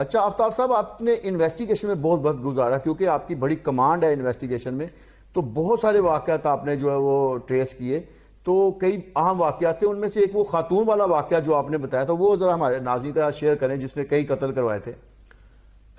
اچھا آفتاب صاحب، آپ نے انویسٹیگیشن میں بہت وقت گزارا کیونکہ آپ کی بڑی کمانڈ ہے انویسٹیگیشن میں، تو بہت سارے واقعات آپ نے جو ہے وہ ٹریس کیے، تو کئی اہم واقعات تھے، ان میں سے ایک وہ خاتون والا واقعہ جو آپ نے بتایا تھا، وہ ذرا ہمارے ناظرین کا شیئر کریں، جس نے کئی قتل کروائے تھے۔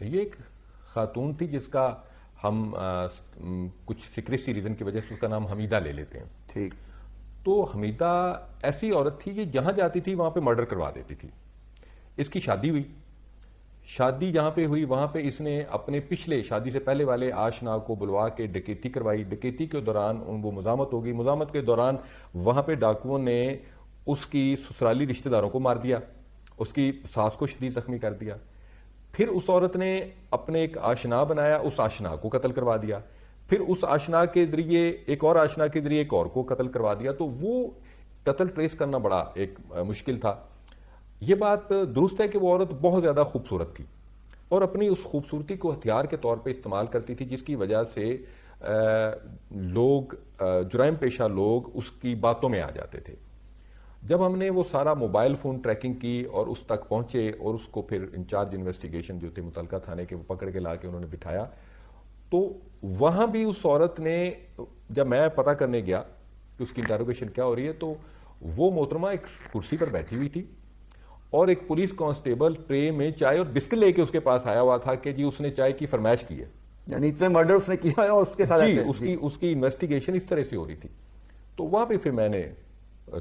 یہ ایک خاتون تھی جس کا ہم کچھ سیکریسی ریزن کی وجہ سے اس کا نام حمیدہ لے لیتے ہیں۔ ٹھیک۔ تو حمیدہ ایسی عورت تھی کہ جہاں جاتی تھی وہاں پہ مرڈر کروا دیتی تھی۔ اس کی شادی ہوئی، شادی جہاں پہ ہوئی وہاں پہ اس نے اپنے پچھلے شادی سے پہلے والے آشنا کو بلوا کے ڈکیتی کروائی، ڈکیتی کے دوران وہ مزاحمت ہو گئی، مزاحمت کے دوران وہاں پہ ڈاکوؤں نے اس کی سسرالی رشتہ داروں کو مار دیا، اس کی ساس کو شدید زخمی کر دیا۔ پھر اس عورت نے اپنے ایک آشنا بنایا، اس آشنا کو قتل کروا دیا، پھر اس آشنا کے ذریعے ایک اور آشنا کے ذریعے ایک اور کو قتل کروا دیا۔ تو وہ قتل ٹریس کرنا بڑا ایک مشکل تھا۔ یہ بات درست ہے کہ وہ عورت بہت زیادہ خوبصورت تھی اور اپنی اس خوبصورتی کو ہتھیار کے طور پہ استعمال کرتی تھی، جس کی وجہ سے لوگ، جرائم پیشہ لوگ اس کی باتوں میں آ جاتے تھے۔ جب ہم نے وہ سارا موبائل فون ٹریکنگ کی اور اس تک پہنچے اور اس کو پھر انچارج انویسٹیگیشن جو تھے متعلقہ تھانے کے، وہ پکڑ کے لا کے انہوں نے بٹھایا، تو وہاں بھی اس عورت نے، جب میں پتہ کرنے گیا کہ اس کی انٹروگیشن کیا ہو رہی ہے، تو وہ محترمہ ایک کرسی پر بیٹھی ہوئی تھی اور ایک پولیس کانسٹیبل ٹرے میں چائے اور بسکٹ لے کے اس کے پاس آیا ہوا تھا کہ جی اس نے چائے کی فرمائش کی ہے۔ یعنی اتنے مرڈر اس نے کیا ہے اور اس کے ساتھ جی اس کی انویسٹیگیشن اس طرح سے ہو رہی تھی۔ تو وہاں پہ پھر میں نے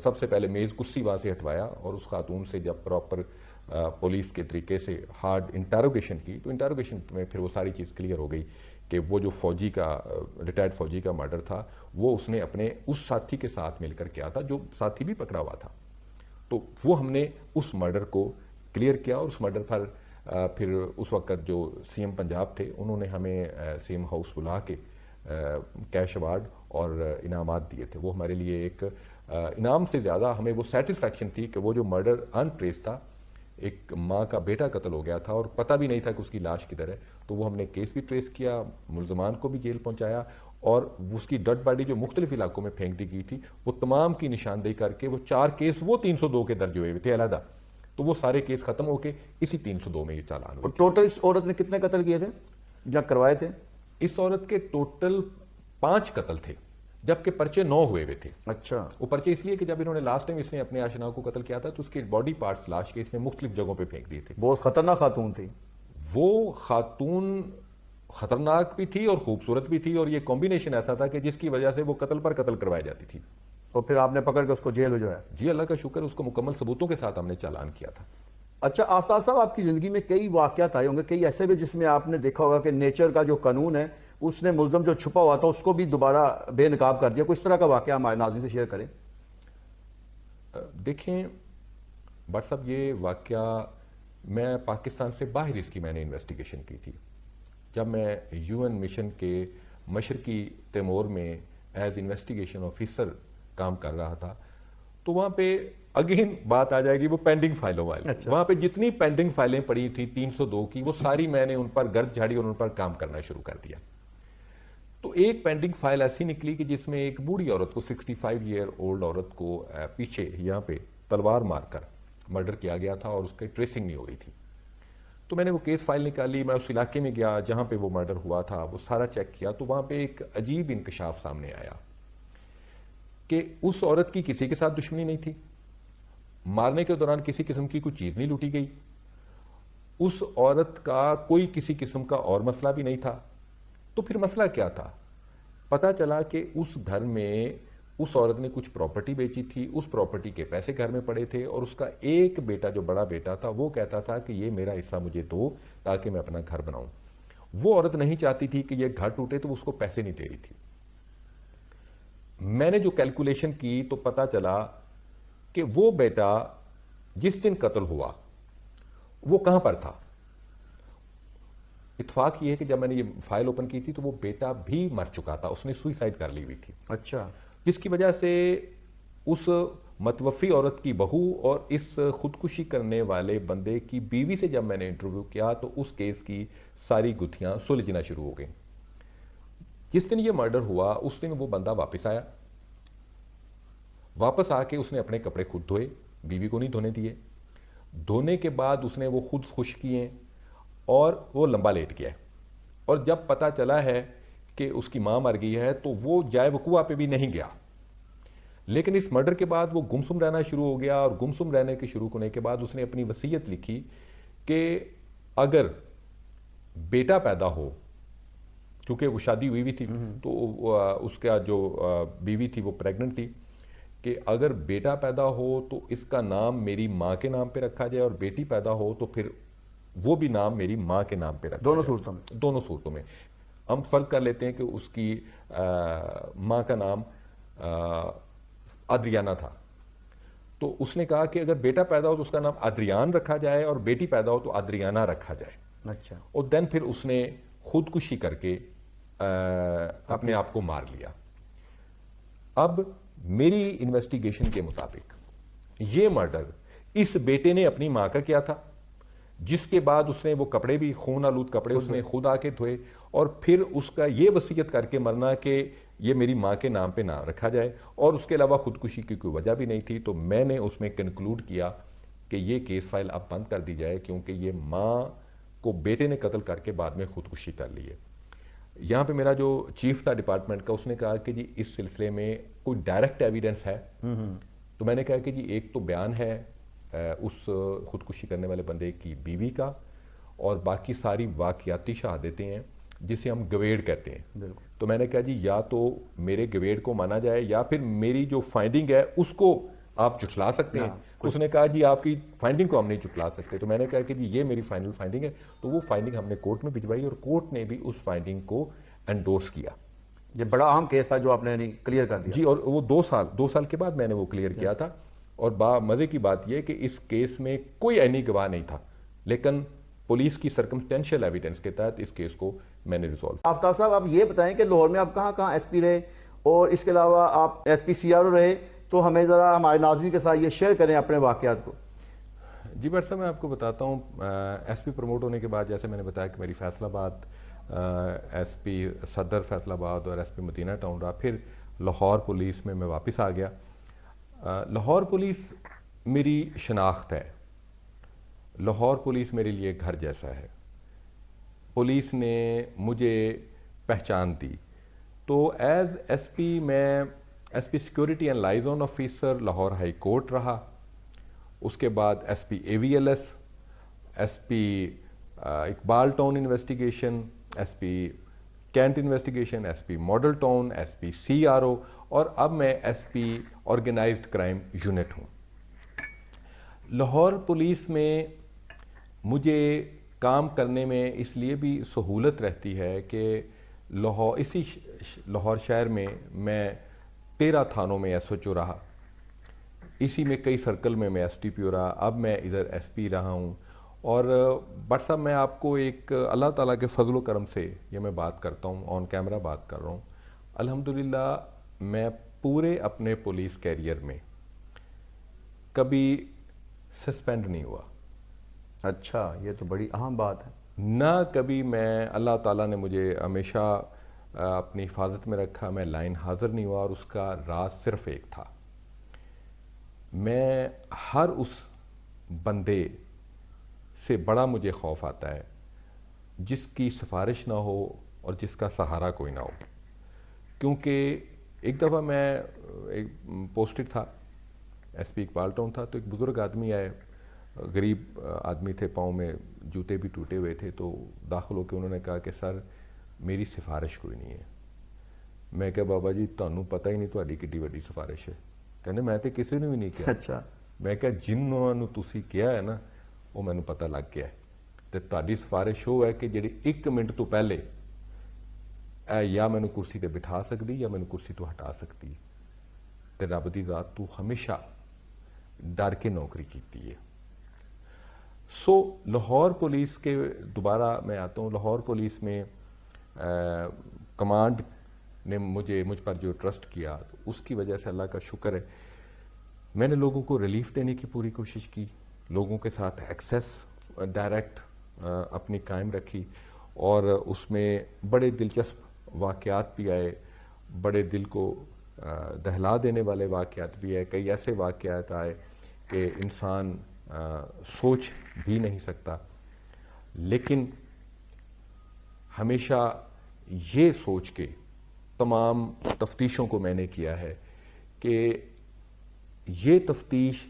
سب سے پہلے میز کرسی وہاں سے ہٹوایا اور اس خاتون سے جب پراپر پولیس کے طریقے سے ہارڈ انٹروگیشن کی، تو انٹروگیشن میں پھر وہ ساری چیز کلیئر ہو گئی کہ وہ جو فوجی کا، ریٹائرڈ فوجی کا مرڈر تھا، وہ اس نے اپنے اس ساتھی کے ساتھ مل کر کیا تھا جو ساتھی بھی پکڑا ہوا تھا۔ تو وہ ہم نے اس مرڈر کو کلیئر کیا اور اس مرڈر پر پھر اس وقت جو سی ایم پنجاب تھے انہوں نے ہمیں سی ایم ہاؤس بلا کے کیش ایوارڈ اور انعامات دیے تھے۔ وہ ہمارے لیے ایک انعام سے زیادہ ہمیں وہ سیٹسفیکشن تھی کہ وہ جو مرڈر ان ٹریس تھا، ایک ماں کا بیٹا قتل ہو گیا تھا اور پتہ بھی نہیں تھا کہ اس کی لاش کدھر ہے، تو وہ ہم نے کیس بھی ٹریس کیا، ملزمان کو بھی جیل پہنچایا اور اس کی ڈیڈ باڈی جو مختلف علاقوں میں پھینک دی گئی تھی وہ تمام کی نشاندہی کر کے وہ 4 کیس وہ 302 کے درج ہوئے تھے علیحدہ، تو وہ سارے کیس ختم ہو کے اسی 302 میں یہ چالان ہوئے۔ ٹوٹل اس عورت نے کتنے قتل کیے تھے یا کروائے تھے؟ اس عورت کے ٹوٹل 5 قتل تھے جبکہ پرچے 9 ہوئے تھے۔ اچھا۔ وہ پرچے اس لیے کہ جب انہوں نے لاسٹ ٹائم اس نے اپنے آشنا کو قتل کیا تھا تو اس کے باڈی پارٹس لاش کے اس نے مختلف جگہوں پہ پھینک دیے تھے۔ بہت خطرناک خاتون تھی وہ خاتون، خطرناک بھی تھی اور خوبصورت بھی تھی، اور یہ کمبینیشن ایسا تھا کہ جس کی وجہ سے وہ قتل پر قتل کروائی جاتی تھی۔ اور پھر آپ نے پکڑ کے اس کو جیل بھجوایا؟ جی اللہ کا شکر، اس کو مکمل ثبوتوں کے ساتھ ہم نے چالان کیا تھا۔ اچھا آفتاب صاحب، آپ کی زندگی میں کئی واقعات آئے ہوں گے، کئی ایسے بھی جس میں آپ نے دیکھا ہوگا کہ نیچر کا جو قانون ہے اس نے ملزم جو چھپا ہوا تھا اس کو بھی دوبارہ بے نقاب کر دیا، کوئی اس طرح کا واقعہ ہمارے ناظرین سے شیئر کریں۔ دیکھیں بٹ صاحب، یہ واقعہ میں پاکستان سے باہر اس کی میں نے انویسٹیگیشن کی تھی۔ جب میں یو این مشن کے مشرقی تیمور میں ایز انویسٹیگیشن آفیسر کام کر رہا تھا، تو وہاں پہ اگین بات آ جائے گی وہ پینڈنگ فائلوں والی۔ وہاں پہ جتنی پینڈنگ فائلیں پڑی تھی 302 کی، وہ ساری میں نے ان پر گرد جھاڑی اور ان پر کام کرنا شروع کر دیا۔ تو ایک پینڈنگ فائل ایسی نکلی کہ جس میں ایک بوڑھی عورت کو، 65 ایئر اولڈ عورت کو پیچھے یہاں پہ تلوار مار کر مرڈر کیا گیا تھا اور اس کی ٹریسنگ نہیں ہو رہی تھی۔ تو میں نے وہ کیس فائل نکالی، میں اس علاقے میں گیا جہاں پہ وہ مرڈر ہوا تھا، وہ سارا چیک کیا، تو وہاں پہ ایک عجیب انکشاف سامنے آیا کہ اس عورت کی کسی کے ساتھ دشمنی نہیں تھی، مارنے کے دوران کسی قسم کی کوئی چیز نہیں لوٹی گئی، اس عورت کا کوئی کسی قسم کا اور مسئلہ بھی نہیں تھا۔ تو پھر مسئلہ کیا تھا؟ پتہ چلا کہ اس گھر میں اس عورت نے کچھ پراپرٹی بیچی تھی، اس پراپرٹی کے پیسے گھر میں پڑے تھے، اور اس کا ایک بیٹا جو بڑا بیٹا تھا وہ کہتا تھا کہ یہ میرا حصہ مجھے دو تاکہ میں اپنا گھر بناؤں۔ وہ عورت نہیں چاہتی تھی کہ یہ گھر ٹوٹے تو اس کو پیسے نہیں دے رہی تھی۔ میں نے جو کیلکولیشن کی تو پتہ چلا کہ وہ بیٹا جس دن قتل ہوا وہ کہاں پر تھا۔ اتفاق یہ ہے کہ جب میں نے یہ فائل اوپن کی تھی تو وہ بیٹا بھی مر چکا تھا، اس نے سوئسائڈ کر لی ہوئی تھی۔ اچھا۔ جس کی وجہ سے اس متوفی عورت کی بہو اور اس خودکشی کرنے والے بندے کی بیوی سے جب میں نے انٹرویو کیا تو اس کیس کی ساری گتھیاں سلجھنا شروع ہو گئیں۔ جس دن یہ مرڈر ہوا اس دن وہ بندہ واپس آیا، واپس آ کے اس نے اپنے کپڑے خود دھوئے، بیوی کو نہیں دھونے دیے۔ دھونے کے بعد اس نے وہ خود خشک کیے اور وہ لمبا لیٹ گیا ہے، اور جب پتہ چلا ہے کہ اس کی ماں مر گئی ہے تو وہ جائے وقوع پہ بھی نہیں گیا، لیکن اس مرڈر کے بعد وہ گمسم رہنا شروع ہو گیا، اور گمسم رہنے کے شروع ہونے کے بعد اس نے اپنی وصیت لکھی کہ اگر بیٹا پیدا ہو، کیونکہ وہ شادی ہوئی بھی تھی تو اس کا جو بیوی تھی وہ پریگننٹ تھی، کہ اگر بیٹا پیدا ہو تو اس کا نام میری ماں کے نام پہ رکھا جائے، اور بیٹی پیدا ہو تو پھر وہ بھی نام میری ماں کے نام پہ رکھا دونوں جائے۔ صورتوں میں؟ دونوں صورتوں میں ہم فرض کر لیتے ہیں کہ اس کی ماں کا نام ادریانہ تھا، تو اس نے کہا کہ اگر بیٹا پیدا ہو تو اس کا نام ادریان رکھا جائے، اور بیٹی پیدا ہو تو ادریانہ رکھا جائے۔ اچھا، اور دین پھر اس نے خودکشی کر کے اپنے آپ کو مار لیا۔ اب میری انویسٹیگیشن کے مطابق یہ مرڈر اس بیٹے نے اپنی ماں کا کیا تھا، جس کے بعد اس نے وہ کپڑے بھی خون آلود کپڑے اس نے خود آ کے دھوئے، اور پھر اس کا یہ وصیت کر کے مرنا کہ یہ میری ماں کے نام پہ نام رکھا جائے، اور اس کے علاوہ خودکشی کی کوئی وجہ بھی نہیں تھی۔ تو میں نے اس میں کنکلوڈ کیا کہ یہ کیس فائل اب بند کر دی جائے، کیونکہ یہ ماں کو بیٹے نے قتل کر کے بعد میں خودکشی کر لی ہے۔ یہاں پہ میرا جو چیف تھا ڈپارٹمنٹ کا، اس نے کہا کہ جی اس سلسلے میں کوئی ڈائریکٹ ایویڈنس ہے؟ تو میں نے کہا کہ جی ایک تو بیان ہے اس خودکشی کرنے والے بندے کی بیوی کا، اور باقی ساری واقعاتی شہادتیں ہیں جسے ہم گویڑ کہتے ہیں۔ تو میں نے کہا جی یا تو میرے گویڑ کو مانا جائے، یا پھر میری جو فائنڈنگ ہے اس کو آپ جھٹلا سکتے ہیں۔ اس نے کہا جی آپ کی فائنڈنگ کو ہم نہیں جھٹلا سکتے۔ تو میں نے کہا کہ جی یہ میری فائنل فائنڈنگ ہے، تو وہ فائنڈنگ ہم نے کورٹ میں بھجوائی، اور کورٹ نے بھی اس فائنڈنگ کو انڈورس کیا۔ یہ بڑا اہم کیس تھا جو آپ نے کلیئر کر دیا۔ جی، اور وہ 2 سال کے بعد میں نے وہ کلیئر کیا تھا، اور مزے کی بات یہ کہ اس کیس میں کوئی عینی گواہ نہیں تھا، لیکن پولیس کی سرکمسٹینشیل ایویڈنس کے تحت اس کیس کو میں نے ریزالو۔ آفتاب صاحب، آپ یہ بتائیں کہ لاہور میں آپ کہاں کہاں ایس پی رہے، اور اس کے علاوہ آپ ایس پی سی آر او رہے، تو ہمیں ذرا ہمارے ناظرین کے ساتھ یہ شیئر کریں اپنے واقعات کو۔ جی بٹ صاحب، میں آپ کو بتاتا ہوں، ایس پی پروموٹ ہونے کے بعد جیسے میں نے بتایا کہ میری فیصل آباد ایس پی صدر فیصل آباد اور ایس پی مدینہ ٹاؤن رہا، پھر لاہور پولیس میں واپس آ گیا۔ لاہور پولیس میری شناخت ہے، لاہور پولیس میرے لیے گھر جیسا ہے، پولیس نے مجھے پہچان دی۔ تو ایز ایس پی میں S P security and liaison officer Lahore high court رہا، اس کے بعد S P A V L S P Iqbal town investigation, S P cantt investigation, S P model town, S P C R O, اور اب میں S P organized crime unit ہوں۔ Lahore police میں مجھے کام کرنے میں اس لیے بھی سہولت رہتی ہے کہ اسی لاہور شہر میں 13 تھانوں میں ایس ایچ او رہا، اسی میں کئی سرکل میں ایس ٹی پی او رہا، اب میں ادھر ایس پی رہا ہوں۔ اور بٹ صاحب، میں آپ کو ایک اللہ تعالیٰ کے فضل و کرم سے یہ میں بات کرتا ہوں، آن کیمرہ بات کر رہا ہوں، الحمدللہ میں پورے اپنے پولیس کیریئر میں کبھی سسپینڈ نہیں ہوا۔ اچھا، یہ تو بڑی اہم بات ہے۔ نہ کبھی میں، اللہ تعالیٰ نے مجھے ہمیشہ اپنی حفاظت میں رکھا، میں لائن حاضر نہیں ہوا، اور اس کا راز صرف ایک تھا، میں ہر اس بندے سے بڑا مجھے خوف آتا ہے جس کی سفارش نہ ہو اور جس کا سہارا کوئی نہ ہو۔ کیونکہ ایک دفعہ میں ایک پوسٹڈ تھا، ایس پی اقبال ٹاؤن تھا، تو ایک بزرگ آدمی آئے، غریب آدمی تھے، پاؤں میں جوتے بھی ٹوٹے ہوئے تھے، تو داخل ہو کے انہوں نے کہا کہ سر میری سفارش کوئی نہیں ہے۔ میں کہا بابا جی تانوں پتہ ہی نہیں تہاڈی کڈی وڈی سفارش ہے۔ کہنے میں تے کسی نے بھی نہیں کیا۔ اچھا، میں کہا جنہوں نے تسی کیا ہے نا وہ مینوں پتہ لگ گیا ہے، تے تہاڈی سفارش وہ ہے کہ جڑی 1 منٹ تو پہلے یا مینوں کرسی تے بٹھا سکتی یا مینوں کرسی تو ہٹا سکتی، تے رب دی ذات تو ہمیشہ ڈر کے نوکری کیتی ہے۔ سو لاہور پولیس کے دوبارہ میں آتا ہوں، لاہور پولیس میں کمانڈ نے مجھ پر جو ٹرسٹ کیا، اس کی وجہ سے اللہ کا شکر ہے میں نے لوگوں کو ریلیف دینے کی پوری کوشش کی، لوگوں کے ساتھ ایکسیس ڈائریکٹ اپنی قائم رکھی، اور اس میں بڑے دلچسپ واقعات بھی آئے، بڑے دل کو دہلا دینے والے واقعات بھی آئے، کئی ایسے واقعات آئے کہ انسان سوچ بھی نہیں سکتا۔ لیکن ہمیشہ یہ سوچ کے تمام تفتیشوں کو میں نے کیا ہے کہ یہ تفتیش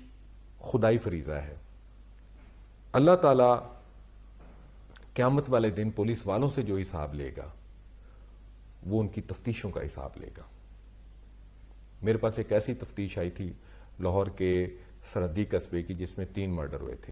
خدائی فریضہ ہے. اللہ تعالیٰ قیامت والے دن پولیس والوں سے جو حساب لے گا وہ ان کی تفتیشوں کا حساب لے گا. میرے پاس ایک ایسی تفتیش آئی تھی لاہور کے سرحدی قصبے کی جس میں 3 مرڈر ہوئے تھے.